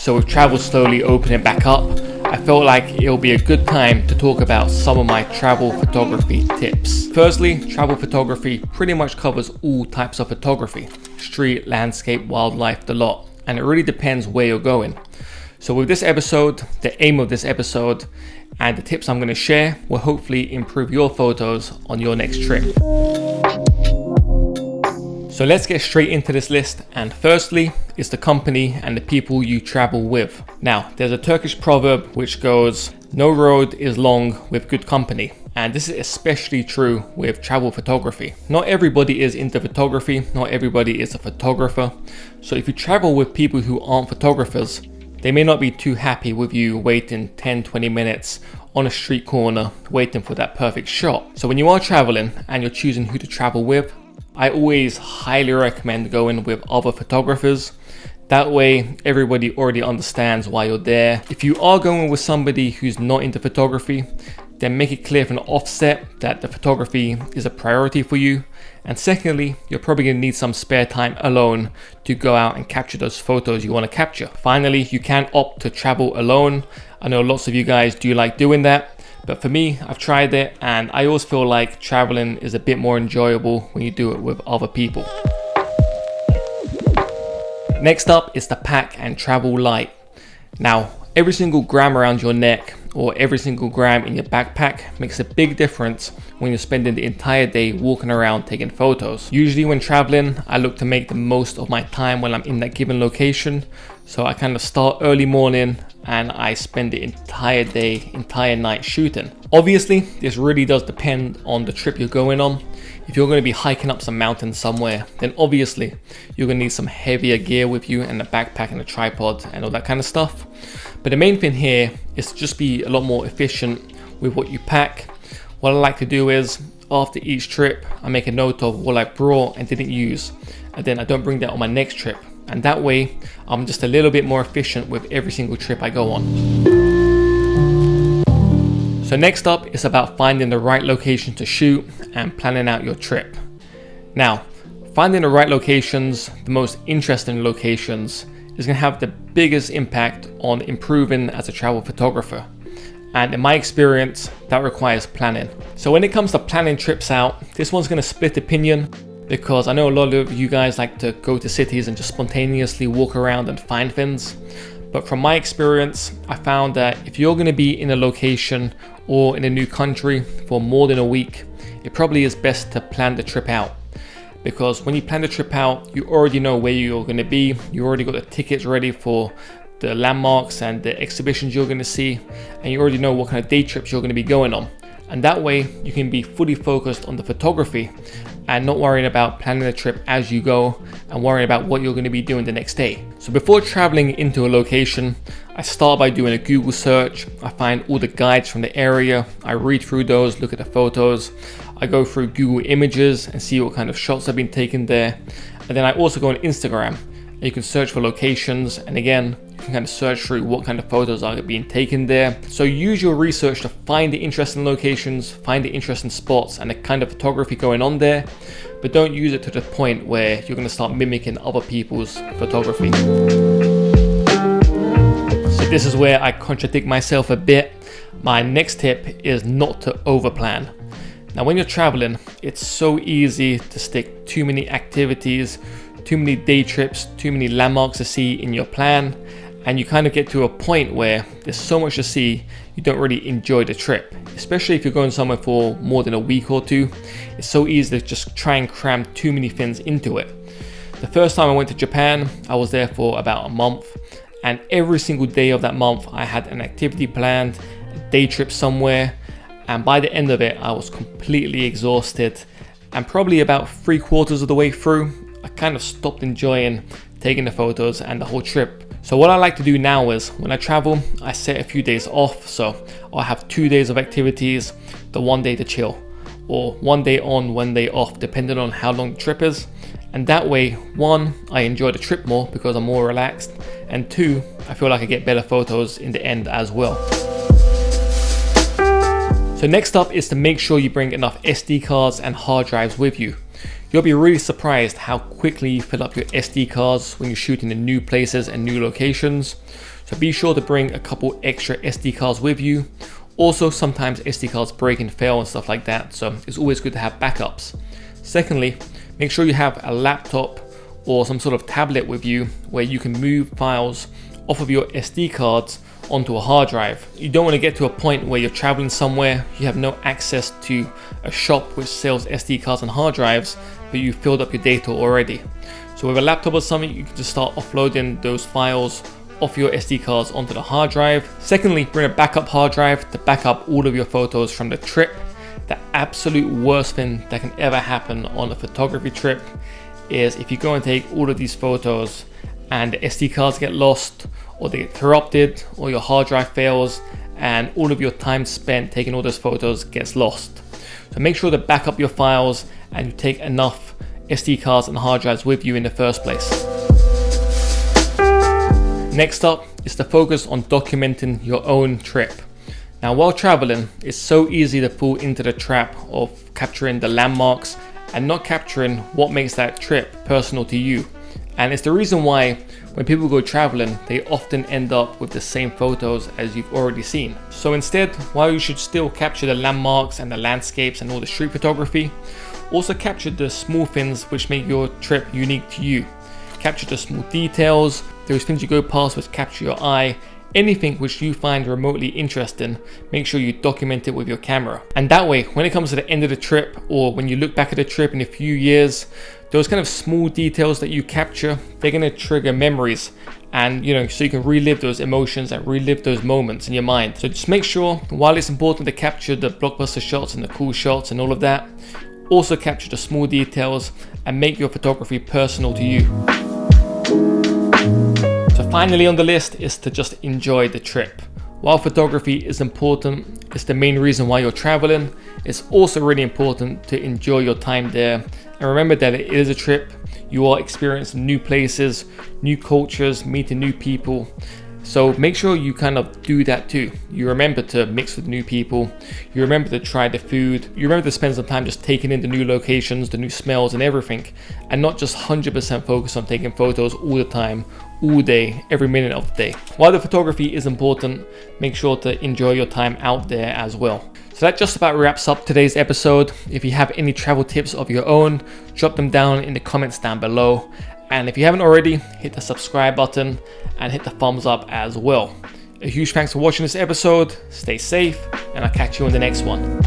So with travel slowly opening back up, I felt like it'll be a good time to talk about some of my travel photography tips. Firstly, travel photography pretty much covers all types of photography: street, landscape, wildlife, the lot, and it really depends where you're going. So with this episode, the aim of this episode and the tips I'm going to share will hopefully improve your photos on your next trip. So let's get straight into this list, and firstly is the company and the people you travel with. Now, there's a Turkish proverb which goes, "No road is long with good company." And this is especially true with travel photography. Not everybody is into photography, not everybody is a photographer. So if you travel with people who aren't photographers, they may not be too happy with you waiting 10-20 minutes on a street corner waiting for that perfect shot. So when you are traveling and you're choosing who to travel with, I always highly recommend going with other photographers. That way everybody already understands why you're there. If you are going with somebody who's not into photography, then make it clear from the offset that the photography is a priority for you. And secondly, you're probably going to need some spare time alone to go out and capture those photos you want to capture. Finally, you can opt to travel alone. I know lots of you guys do like doing that. But for me, I've tried it and I always feel like traveling is a bit more enjoyable when you do it with other people. Next up is the pack and travel light. Now, every single gram around your neck or every single gram in your backpack makes a big difference when you're spending the entire day walking around taking photos. Usually when traveling, I look to make the most of my time when I'm in that given location. So I kind of start early morning and I spend the entire day, entire night shooting. Obviously, this really does depend on the trip you're going on. If you're going to be hiking up some mountains somewhere, then obviously you're going to need some heavier gear with you and a backpack and a tripod and all that kind of stuff. But the main thing here is to just be a lot more efficient with what you pack. What I like to do is, after each trip, I make a note of what I brought and didn't use, and then I don't bring that on my next trip. And that way, I'm just a little bit more efficient with every single trip I go on. So next up is about finding the right location to shoot and planning out your trip. Now, finding the right locations, the most interesting locations, is going to have the biggest impact on improving as a travel photographer. And in my experience, that requires planning. So when it comes to planning trips out, this one's going to split opinion, because I know a lot of you guys like to go to cities and just spontaneously walk around and find things. But from my experience, I found that if you're going to be in a location or in a new country for more than a week, it probably is best to plan the trip out. Because when you plan the trip out, you already know where you're going to be. You already got the tickets ready for the landmarks and the exhibitions you're going to see, and you already know what kind of day trips you're going to be going on. And that way you can be fully focused on the photography and not worrying about planning the trip as you go and worrying about what you're going to be doing the next day. So before traveling into a location, I start by doing a Google search. I find all the guides from the area. I read through those, look at the photos. I go through Google Images and see what kind of shots have been taken there. And then I also go on Instagram and you can search for locations. And again, you can kind of search through what kind of photos are being taken there. So use your research to find the interesting locations, find the interesting spots and the kind of photography going on there, but don't use it to the point where you're going to start mimicking other people's photography. So this is where I contradict myself a bit. My next tip is not to overplan. Now when you're traveling, it's so easy to stick too many activities, too many day trips, too many landmarks to see in your plan, and you kind of get to a point where there's so much to see, you don't really enjoy the trip. Especially if you're going somewhere for more than a week or two, it's so easy to just try and cram too many things into it. The first time I went to Japan, I was there for about a month, and every single day of that month I had an activity planned, a day trip somewhere, and by the end of it I was completely exhausted, and probably about 3/4 of the way through I kind of stopped enjoying taking the photos and the whole trip. So what I like to do now is when I travel, I set a few days off. So I'll have 2 days of activities, the 1 day to chill, or 1 day on, 1 day off, depending on how long the trip is. And that way, one, I enjoy the trip more because I'm more relaxed, and two, I feel like I get better photos in the end as well. So next up is to make sure you bring enough SD cards and hard drives with you. You'll be really surprised how quickly you fill up your SD cards when you're shooting in new places and new locations. So be sure to bring a couple extra SD cards with you. Also, sometimes SD cards break and fail and stuff like that, so it's always good to have backups. Secondly, make sure you have a laptop or some sort of tablet with you where you can move files off of your SD cards onto a hard drive. You don't want to get to a point where you're traveling somewhere, you have no access to a shop which sells SD cards and hard drives, but you filled up your data already. So with a laptop or something, you can just start offloading those files off your SD cards onto the hard drive. Secondly, bring a backup hard drive to back up all of your photos from the trip. The absolute worst thing that can ever happen on a photography trip is if you go and take all of these photos and the SD cards get lost, or they get corrupted, or your hard drive fails, and all of your time spent taking all those photos gets lost. So make sure to back up your files and you take enough SD cards and hard drives with you in the first place. Next up is to focus on documenting your own trip. Now, while traveling, it's so easy to fall into the trap of capturing the landmarks and not capturing what makes that trip personal to you. And it's the reason why when people go traveling, they often end up with the same photos as you've already seen. So instead, while you should still capture the landmarks and the landscapes and all the street photography, also capture the small things which make your trip unique to you. Capture the small details, those things you go past which capture your eye. Anything which you find remotely interesting, make sure you document it with your camera. And that way, when it comes to the end of the trip, or when you look back at the trip in a few years, those kind of small details that you capture, they're gonna trigger memories. And so you can relive those emotions and relive those moments in your mind. So just make sure, while it's important to capture the blockbuster shots and the cool shots and all of that, also capture the small details and make your photography personal to you. So finally on the list is to just enjoy the trip. While photography is important, it's the main reason why you're traveling, it's also really important to enjoy your time there. And remember that it is a trip. You are experiencing new places, new cultures, meeting new people. So make sure you kind of do that too. You remember to mix with new people. You remember to try the food. You remember to spend some time just taking in the new locations, the new smells and everything. And not just 100% focus on taking photos all the time, all day, every minute of the day. While the photography is important, make sure to enjoy your time out there as well. So that just about wraps up today's episode. If you have any travel tips of your own, drop them down in the comments down below. And if you haven't already, hit the subscribe button and hit the thumbs up as well. A huge thanks for watching this episode. Stay safe, and I'll catch you in the next one.